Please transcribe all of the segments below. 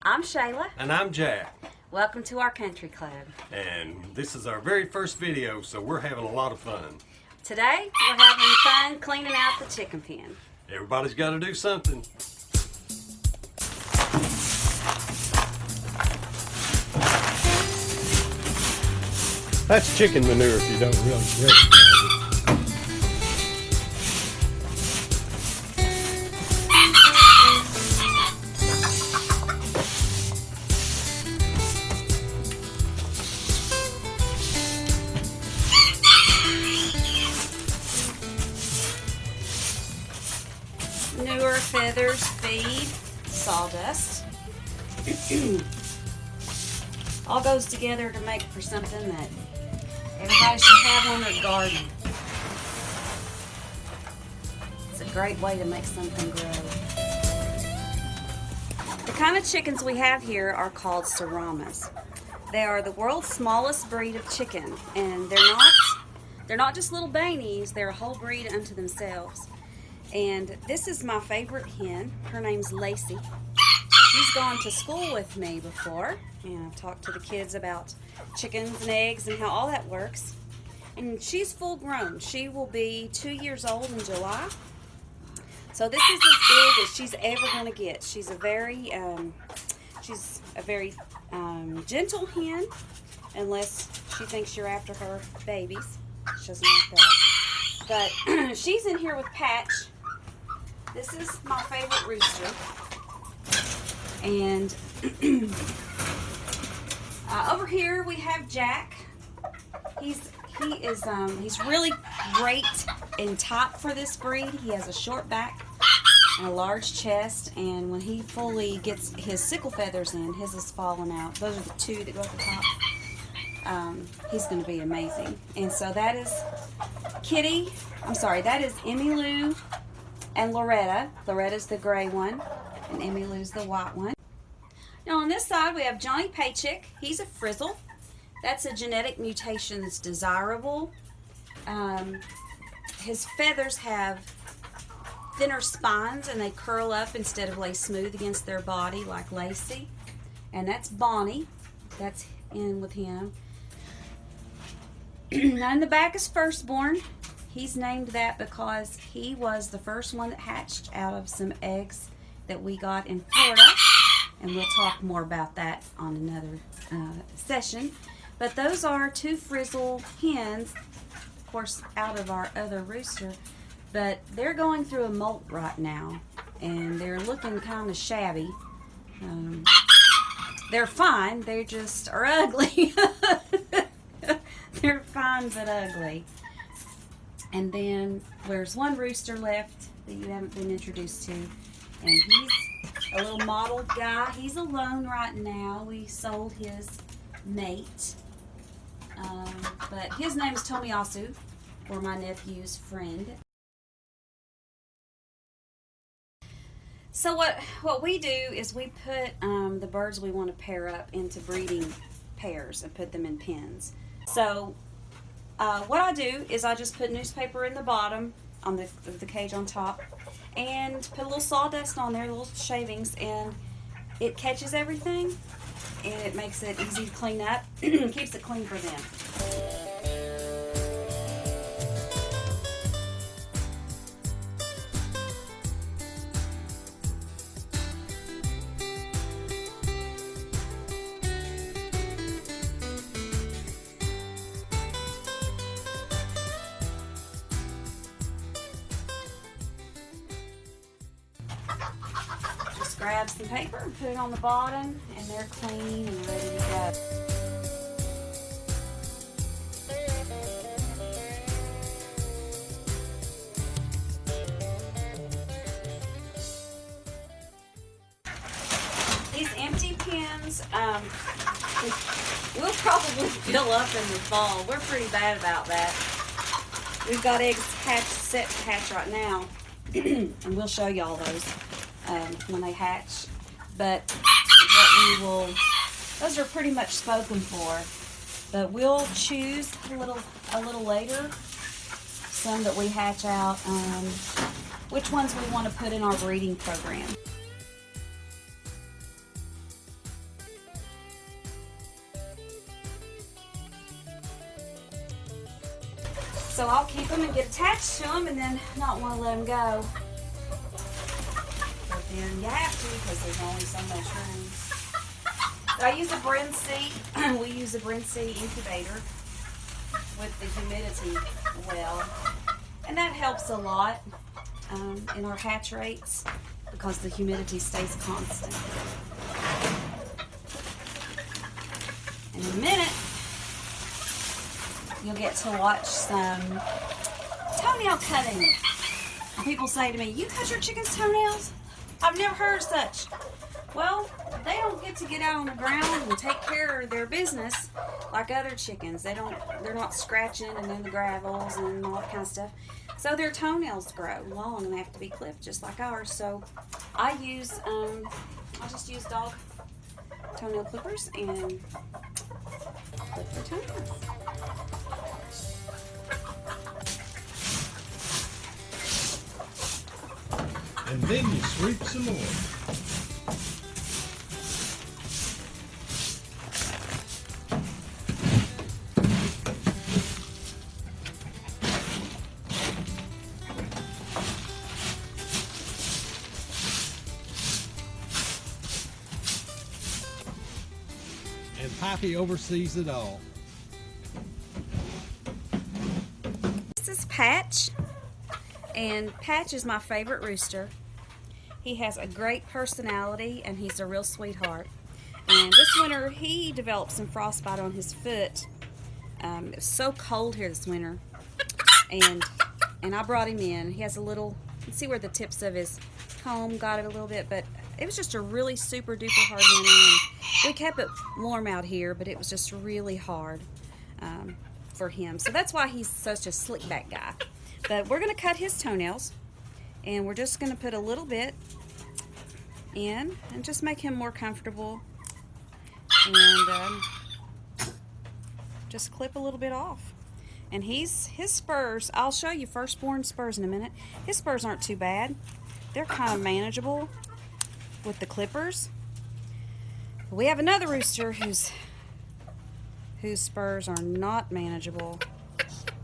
I'm Shayla. And I'm Jack. Welcome to our country club. And this is our very first video, so we're having a lot of fun. Today, we're having fun cleaning out the chicken pen. Everybody's got to do something. That's chicken manure if you don't really recognize it. Manure, feathers, feed, sawdust. All goes together to make for something that everybody should have on their garden. It's a great way to make something grow. The kind of chickens we have here are called Seramas. They are the world's smallest breed of chicken, and they're not just little bainies, they're a whole breed unto themselves. And this is my favorite hen. Her name's Lacey. She's gone to school with me before, and I've talked to the kids about chickens and eggs and how all that works. And she's full grown. She will be 2 years old in July. So this is as big as she's ever going to get. She's a very gentle hen, unless she thinks you're after her babies. She doesn't like that. But she's in here with Patch. This is my favorite rooster. And over here we have Jack. He's really great in top for this breed. He has a short back and a large chest, and when he fully gets his sickle feathers in, his is falling out. Those are the two that go at the top. He's going to be amazing. And so that is that is Emmylou and Loretta. Loretta's the gray one, and Emmylou's the white one. Now on this side we have Johnny Paycheck. He's a frizzle. That's a genetic mutation that's desirable. His feathers have thinner spines and they curl up instead of lay smooth against their body like Lacey. And that's Bonnie. That's in with him. Now in the back is Firstborn. He's named that because he was the first one that hatched out of some eggs that we got in Florida. And we'll talk more about that on another session. But those are two frizzle hens, of course, out of our other rooster. But they're going through a molt right now, and they're looking kind of shabby. They're fine, they just are ugly. They're fine but ugly. And then there's one rooster left that you haven't been introduced to, and he's a little mottled guy. He's alone right now. We sold his mate. But his name is Tomiyasu, or my nephew's friend. So what we do is we put the birds we want to pair up into breeding pairs and put them in pens. So what I do is I just put newspaper in the bottom on the cage on top, and put a little sawdust on there, little shavings, and it catches everything, and it makes it easy to clean up. Keeps it clean for them. Grab some paper and put it on the bottom, and they're clean and ready to go. These empty pens we'll probably fill up in the fall. We're pretty bad about that. We've got eggs set to hatch right now, and we'll show y'all those when they hatch. But those are pretty much spoken for. But we'll choose a little later some that we hatch out, which ones we want to put in our breeding program. So I'll keep them and get attached to them and then not want to let them go. But then you have to because there's only so much room. So I use a Brincy. We use a Brincy incubator with the humidity well. And that helps a lot in our hatch rates because the humidity stays constant. In a minute, you'll get to watch some toenail cutting. People say to me, "You cut your chicken's toenails?" I've never heard of such. Well, they don't get to get out on the ground and take care of their business like other chickens. They're not scratching and in the gravels and all that kind of stuff. So their toenails grow long and they have to be clipped just like ours. So I just use dog toenail clippers and clip their toenails. And then you sweep some more. And Poppy oversees it all. This is Patch, and Patch is my favorite rooster. He has a great personality and he's a real sweetheart. And this winter he developed some frostbite on his foot. It was so cold here this winter, and I brought him in. He has a little, you can see where the tips of his comb got it a little bit, but it was just a really super duper hard winter. And we kept it warm out here, but it was just really hard for him. So that's why he's such a slick back guy. But we're going to cut his toenails, and we're just going to put a little bit in and just make him more comfortable, and just clip a little bit off. And his spurs, I'll show you firstborn spurs in a minute. His spurs aren't too bad. They're kind of manageable with the clippers. We have another rooster whose spurs are not manageable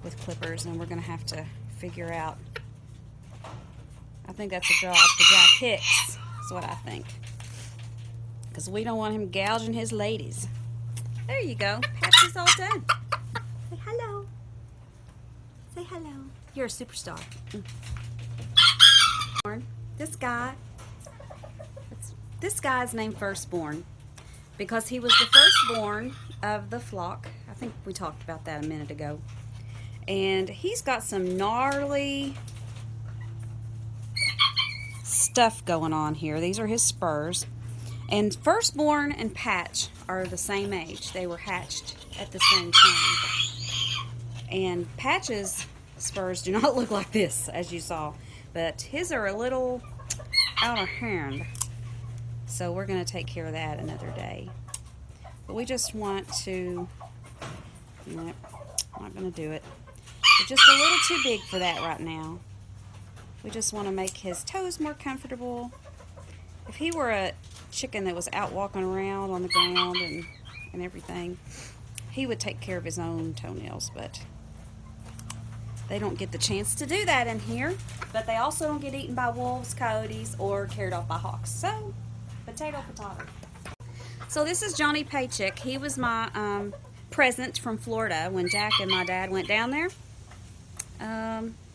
with clippers, and we're going to have to figure out. I think that's a job for Jack Hicks, is what I think, because we don't want him gouging his ladies. There you go. Patch is all done. Say hello. Say hello. You're a superstar. This guy's named Firstborn because he was the firstborn of the flock. I think we talked about that a minute ago. And he's got some gnarly stuff going on here. These are his spurs. And Firstborn and Patch are the same age. They were hatched at the same time. And Patch's spurs do not look like this, as you saw. But his are a little out of hand. So we're going to take care of that another day. But we just want to... Nope, I'm not going to do it. They're just a little too big for that right now. We just want to make his toes more comfortable. If he were a chicken that was out walking around on the ground and everything, he would take care of his own toenails, but they don't get the chance to do that in here. But they also don't get eaten by wolves, coyotes, or carried off by hawks. So, potato, potato. So this is Johnny Paycheck. He was my present from Florida when Jack and my dad went down there.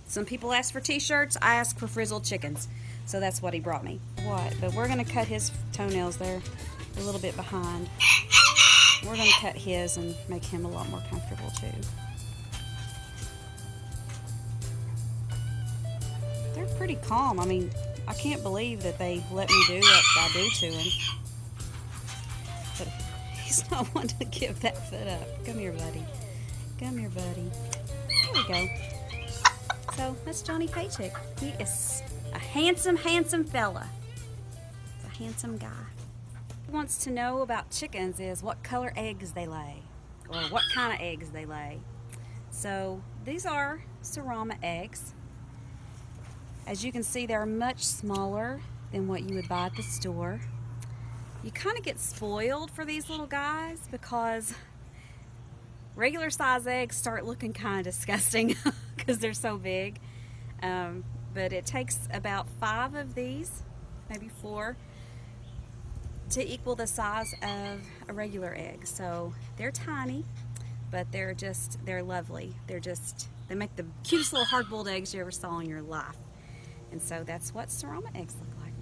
Some people asked for t-shirts. I asked for frizzled chickens. So that's what he brought me. But we're going to cut his toenails there a little bit behind. We're going to cut his and make him a lot more comfortable too. They're pretty calm. I mean, I can't believe that they let me do what I do to him. But he's not one to give that foot up. Come here, buddy. Come here, buddy. There we go. So that's Johnny Paycheck. He is a handsome, handsome fella. He's a handsome guy. What he wants to know about chickens is what color eggs they lay, or what kind of eggs they lay. So these are Serama eggs. As you can see, they're much smaller than what you would buy at the store. You kind of get spoiled for these little guys because regular size eggs start looking kind of disgusting because they're so big. But it takes about 5 of these, maybe 4, to equal the size of a regular egg. So they're tiny, but they're lovely. They make the cutest little hard-boiled eggs you ever saw in your life. And so that's what Serama eggs look like.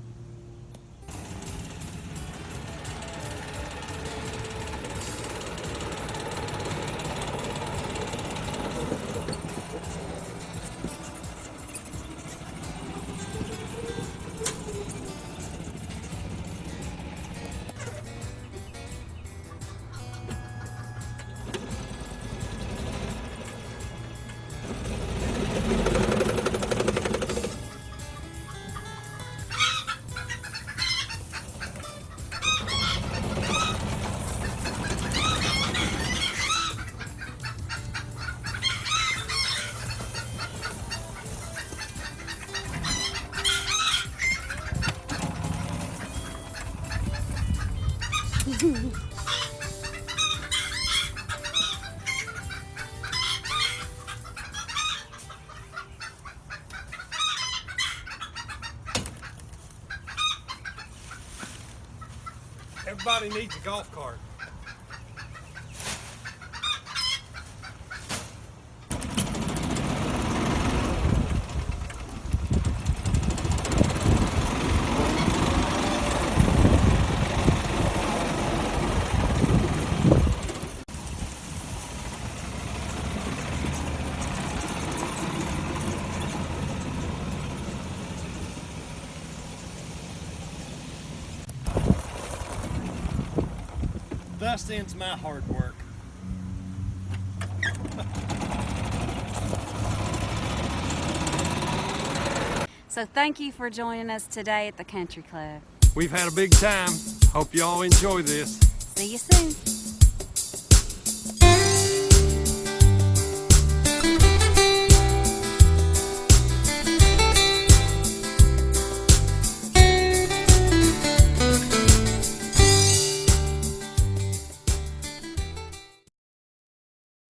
Everybody needs a golf cart. Thus ends my hard work. So thank you for joining us today at the Country Club. We've had a big time. Hope you all enjoy this. See you soon.